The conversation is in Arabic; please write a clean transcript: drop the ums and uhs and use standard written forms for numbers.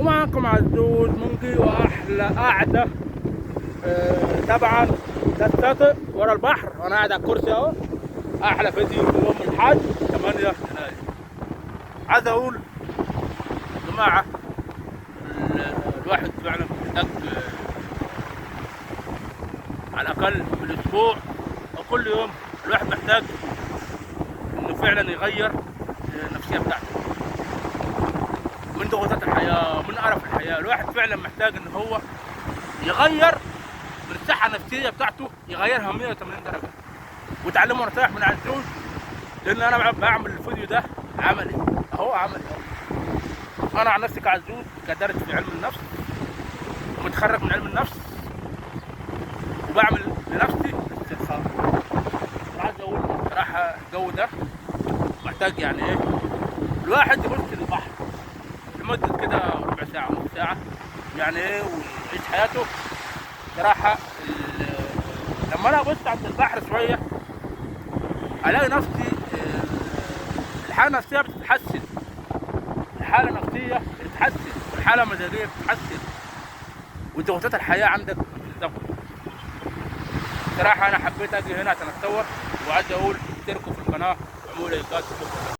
ومعكم عزوز منقي واحلى قعده. طبعا ده الشاطئ ورا البحر وانا قاعد على الكرسي اهو. احلى فيديو في يوم الحد 8 يناير. عايز اقول يا جماعه الواحد فعلا محتاج على الاقل في الاسبوع او كل يوم الواحد محتاج انه فعلا يغير النفسيه بتاعته من ضغوطات الحياه ومن قرف الحياه. الواحد فعلا محتاج ان هو يغير من الصحه النفسيه بتاعته، يغيرها 180 درجه. وتعلموا نصايح من عزوز، لان انا بعمل الفيديو ده عملي اهو، عملي اهو. انا عن نفسي كعزوز كدرس في علم النفس ومتخرج من علم النفس وبعمل لنفسي استرخاء. عايز اقول بصراحه الجو ده محتاج يعني ايه، الواحد يبص للبحر لمده كده ربع ساعه نص ساعه يعني ايه ويعيش حياته. صراحه لما انا ابص عند البحر شويه الاقي نفسي الحاله النفسيه بتتحسن، الحاله النفسيه بتتحسن والحاله المزاجيه بتتحسن وضغوطات الحياه عندك بتتظبط. صراحه انا حبيت اجي هنا عشان اتصور، وعايز اقول اشتركوا في القناه واعملوا لايكات.